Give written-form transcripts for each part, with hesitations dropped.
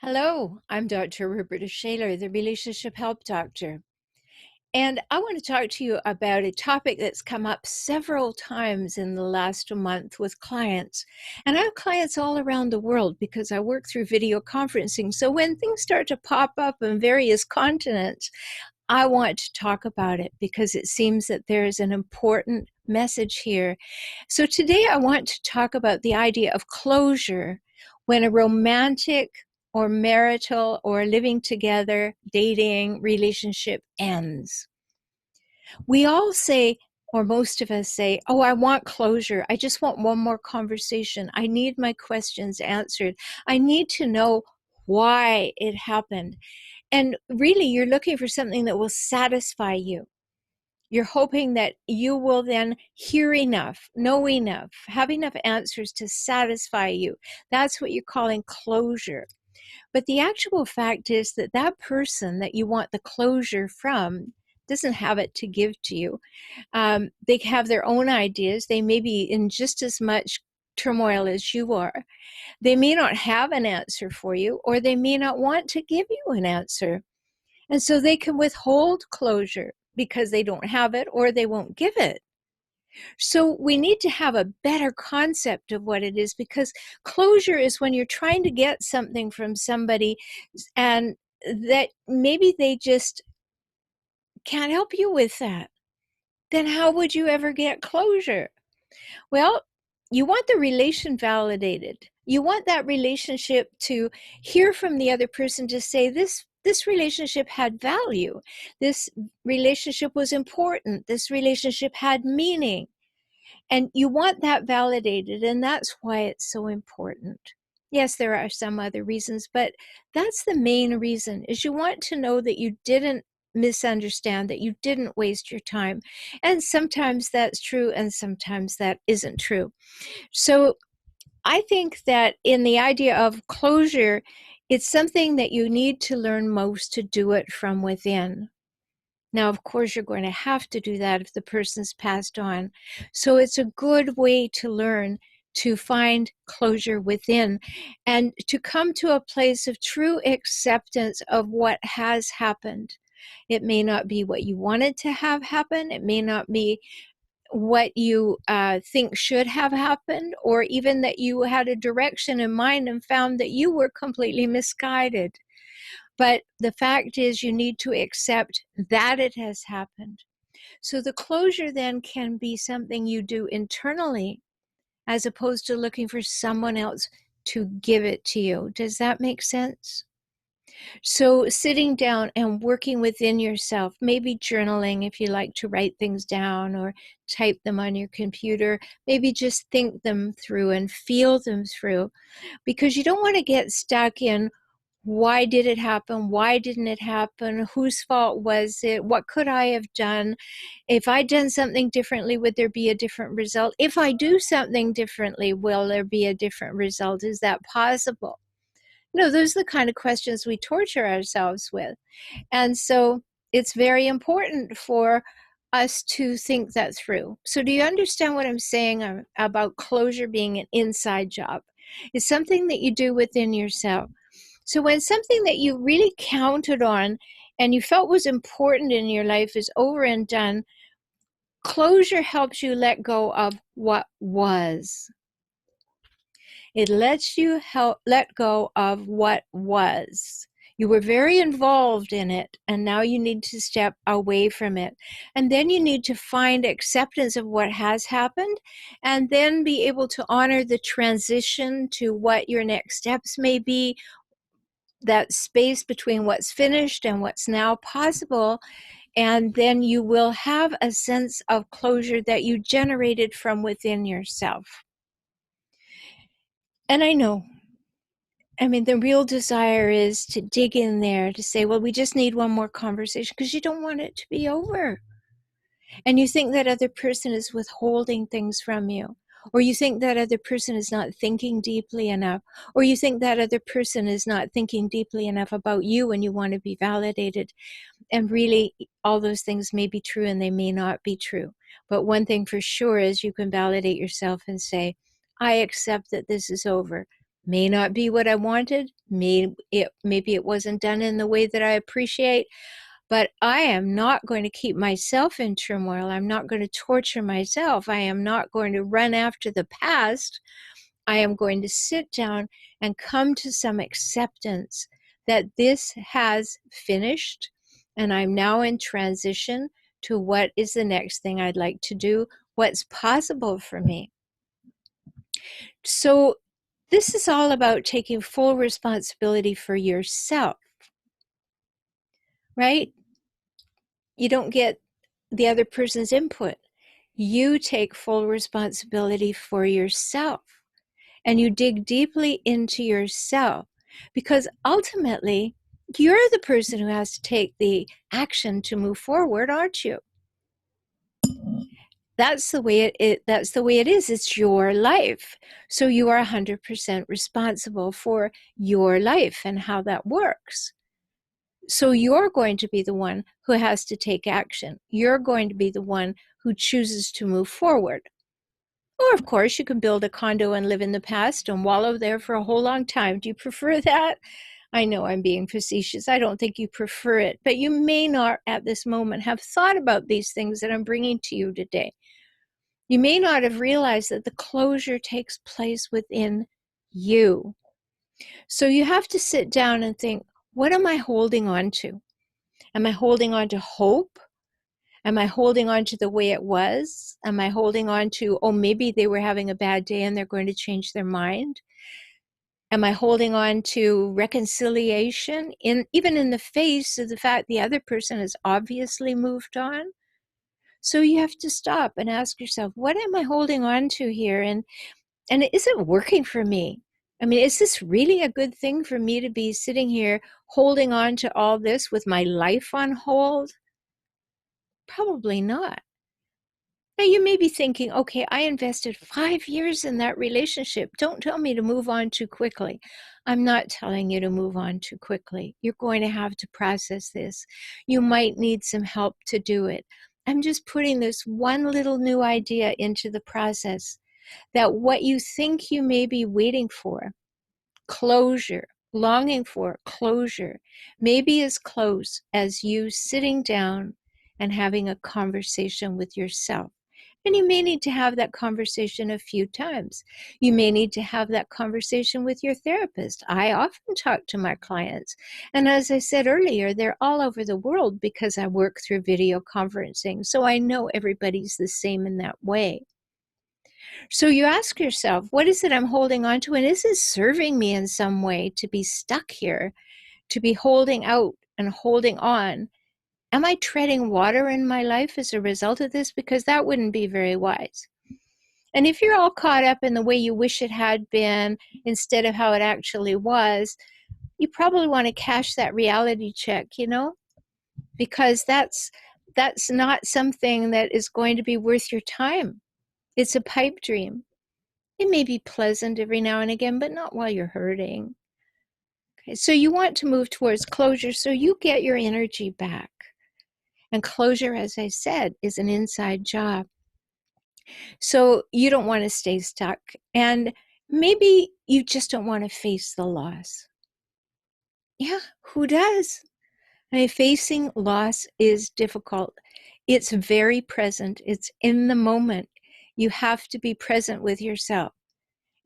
Hello, I'm Dr. Rhoberta Shaler, the Relationship Help Doctor. And I want to talk to you about a topic that's come up several times in the last month with clients. And I have clients all around the world because I work through video conferencing. So when things start to pop up in various continents, I want to talk about it because it seems that there's an important message here. So today I want to talk about the idea of closure when a romantic or marital or living together, dating relationship ends. We all say, or most of us say, oh, I want closure. I just want one more conversation. I need my questions answered. I need to know why it happened. And really, you're looking for something that will satisfy you. You're hoping that you will then hear enough, know enough, have enough answers to satisfy you. That's what you're calling closure. But the actual fact is that that person that you want the closure from doesn't have it to give to you. They have their own ideas. They may be in just as much turmoil as you are. They may not have an answer for you, or they may not want to give you an answer. And so they can withhold closure because they don't have it or they won't give it. So we need to have a better concept of what it is, because closure is when you're trying to get something from somebody and that maybe they just can't help you with that. Then how would you ever get closure? Well, you want the relation validated. You want that relationship to hear from the other person to say, this relationship had value. This relationship was important. This relationship had meaning. And you want that validated, and that's why it's so important. Yes, there are some other reasons, but that's the main reason, is you want to know that you didn't misunderstand, that you didn't waste your time. And sometimes that's true, and sometimes that isn't true. So I think that in the idea of closure, it's something that you need to learn most to do it from within. Now, of course, you're going to have to do that if the person's passed on. So it's a good way to learn to find closure within and to come to a place of true acceptance of what has happened. It may not be what you wanted to have happen. It may not be what you think should have happened, or even that you had a direction in mind and found that you were completely misguided. But the fact is, you need to accept that it has happened. So the closure then can be something you do internally, as opposed to looking for someone else to give it to you. Does that make sense? So sitting down and working within yourself, maybe journaling if you like to write things down or type them on your computer, maybe just think them through and feel them through, because you don't want to get stuck in, why did it happen? Why didn't it happen? Whose fault was it? What could I have done? If I'd done something differently, would there be a different result? If I do something differently, will there be a different result? Is that possible? No, those are the kind of questions we torture ourselves with. And so it's very important for us to think that through. So do you understand what I'm saying about closure being an inside job? It's something that you do within yourself. So when something that you really counted on and you felt was important in your life is over and done, closure helps you let go of what was. It lets you let go of what was. You were very involved in it, and now you need to step away from it. And then you need to find acceptance of what has happened, and then be able to honor the transition to what your next steps may be, that space between what's finished and what's now possible. And then you will have a sense of closure that you generated from within yourself. And I know, the real desire is to dig in there to say, well, we just need one more conversation, because you don't want it to be over. And you think that other person is withholding things from you, or you think that other person is not thinking deeply enough, or you think that other person is not thinking deeply enough about you and you want to be validated. And really, all those things may be true and they may not be true. But one thing for sure is you can validate yourself and say, I accept that this is over. May not be what I wanted. Maybe it wasn't done in the way that I appreciate, but I am not going to keep myself in turmoil. I'm not going to torture myself. I am not going to run after the past. I am going to sit down and come to some acceptance that this has finished, and I'm now in transition to what is the next thing I'd like to do, what's possible for me. So this is all about taking full responsibility for yourself, right? You don't get the other person's input. You take full responsibility for yourself, and you dig deeply into yourself, because ultimately you're the person who has to take the action to move forward, aren't you? That's the way it is. It's your life. So you are 100% responsible for your life and how that works. So you're going to be the one who has to take action. You're going to be the one who chooses to move forward. Or, of course, you can build a condo and live in the past and wallow there for a whole long time. Do you prefer that? I know I'm being facetious. I don't think you prefer it, but you may not at this moment have thought about these things that I'm bringing to you today. You may not have realized that the closure takes place within you. So you have to sit down and think, what am I holding on to? Am I holding on to hope? Am I holding on to the way it was? Am I holding on to, oh, maybe they were having a bad day and they're going to change their mind? Am I holding on to reconciliation, even in the face of the fact the other person has obviously moved on? So you have to stop and ask yourself, what am I holding on to here? And is it working for me? I mean, is this really a good thing for me to be sitting here holding on to all this with my life on hold? Probably not. Now, you may be thinking, okay, I invested 5 years in that relationship. Don't tell me to move on too quickly. I'm not telling you to move on too quickly. You're going to have to process this. You might need some help to do it. I'm just putting this one little new idea into the process, that what you think you may be waiting for, closure, longing for closure, may be as close as you sitting down and having a conversation with yourself. And you may need to have that conversation a few times. You may need to have that conversation with your therapist. I often talk to my clients. And as I said earlier, they're all over the world because I work through video conferencing. So I know everybody's the same in that way. So you ask yourself, what is it I'm holding on to? And is it serving me in some way to be stuck here, to be holding out and holding on? Am I treading water in my life as a result of this? Because that wouldn't be very wise. And if you're all caught up in the way you wish it had been instead of how it actually was, you probably want to cash that reality check, because that's not something that is going to be worth your time. It's a pipe dream. It may be pleasant every now and again, but not while you're hurting. Okay, so you want to move towards closure so you get your energy back. And closure, as I said, is an inside job. So you don't want to stay stuck. And maybe you just don't want to face the loss. Yeah, who does? I mean, facing loss is difficult. It's very present. It's in the moment. You have to be present with yourself.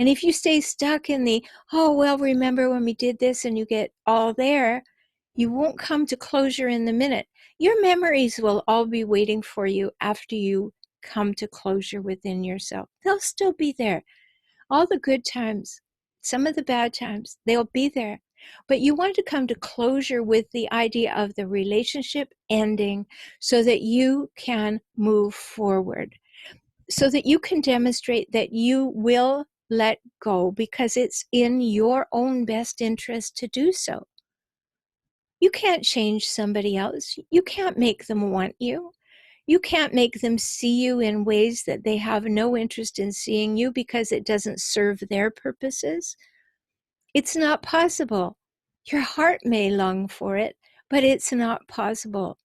And if you stay stuck in the, oh, well, remember when we did this, and you get all there, you won't come to closure in the minute. Your memories will all be waiting for you after you come to closure within yourself. They'll still be there. All the good times, some of the bad times, they'll be there. But you want to come to closure with the idea of the relationship ending so that you can move forward, so that you can demonstrate that you will let go because it's in your own best interest to do so. You can't change somebody else. You can't make them want you. You can't make them see you in ways that they have no interest in seeing you because it doesn't serve their purposes. It's not possible. Your heart may long for it, but it's not possible.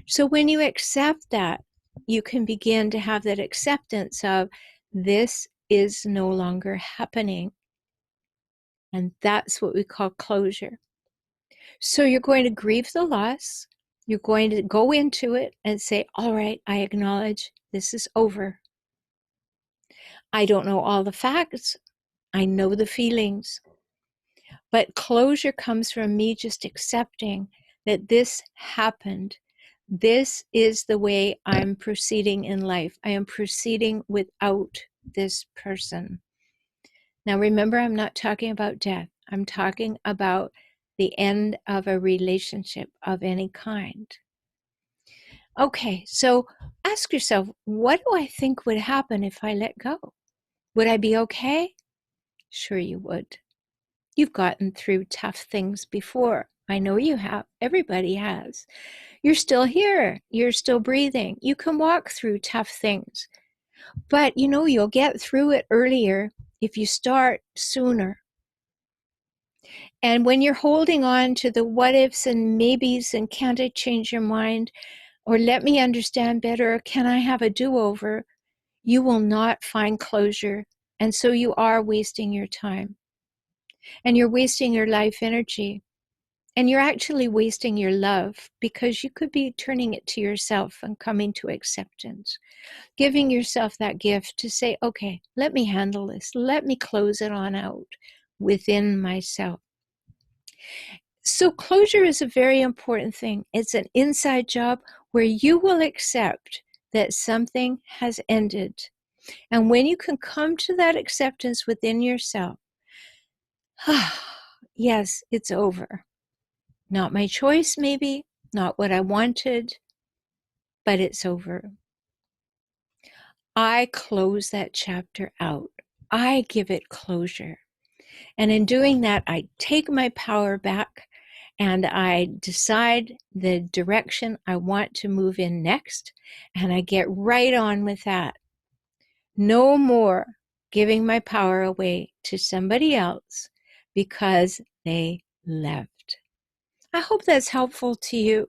So when you accept that, you can begin to have that acceptance of this is no longer happening. And that's what we call closure. So you're going to grieve the loss. You're going to go into it and say, all right, I acknowledge this is over. I don't know all the facts. I know the feelings. But closure comes from me just accepting that this happened. This is the way I'm proceeding in life. I am proceeding without this person. Now, remember, I'm not talking about death. I'm talking about the end of a relationship of any kind. Okay, so ask yourself, what do I think would happen if I let go? Would I be okay? Sure, you would. You've gotten through tough things before. I know you have. Everybody has. You're still here. You're still breathing. You can walk through tough things. But you'll get through it earlier if you start sooner. And when you're holding on to the what ifs and maybes and can't I change your mind, or let me understand better, or can I have a do-over, you will not find closure. And so you are wasting your time. And you're wasting your life energy. And you're actually wasting your love, because you could be turning it to yourself and coming to acceptance. Giving yourself that gift to say, okay, let me handle this. Let me close it on out within myself. So closure is a very important thing. It's an inside job where you will accept that something has ended. And when you can come to that acceptance within yourself, yes, it's over. Not my choice, maybe, not what I wanted, but it's over. I close that chapter out. I give it closure. And in doing that, I take my power back and I decide the direction I want to move in next, and I get right on with that. No more giving my power away to somebody else because they left. I hope that's helpful to you.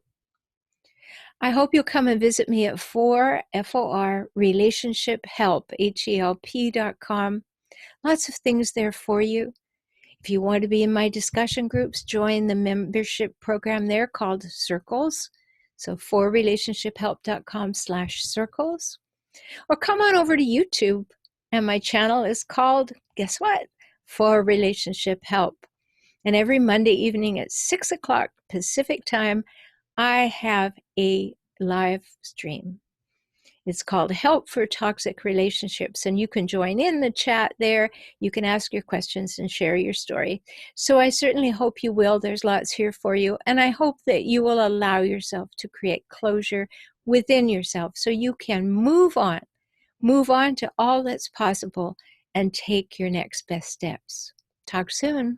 I hope you'll come and visit me at FOR Relationship Help, HELP.com. Lots of things there for you. If you want to be in my discussion groups, join the membership program there called Circles. So forrelationshiphelp.com/circles. Or come on over to YouTube, and my channel is called, guess what? For Relationship Help. And every Monday evening at 6 o'clock Pacific time, I have a live stream. It's called Help for Toxic Relationships, and you can join in the chat there. You can ask your questions and share your story. So I certainly hope you will. There's lots here for you, and I hope that you will allow yourself to create closure within yourself so you can move on to all that's possible and take your next best steps. Talk soon.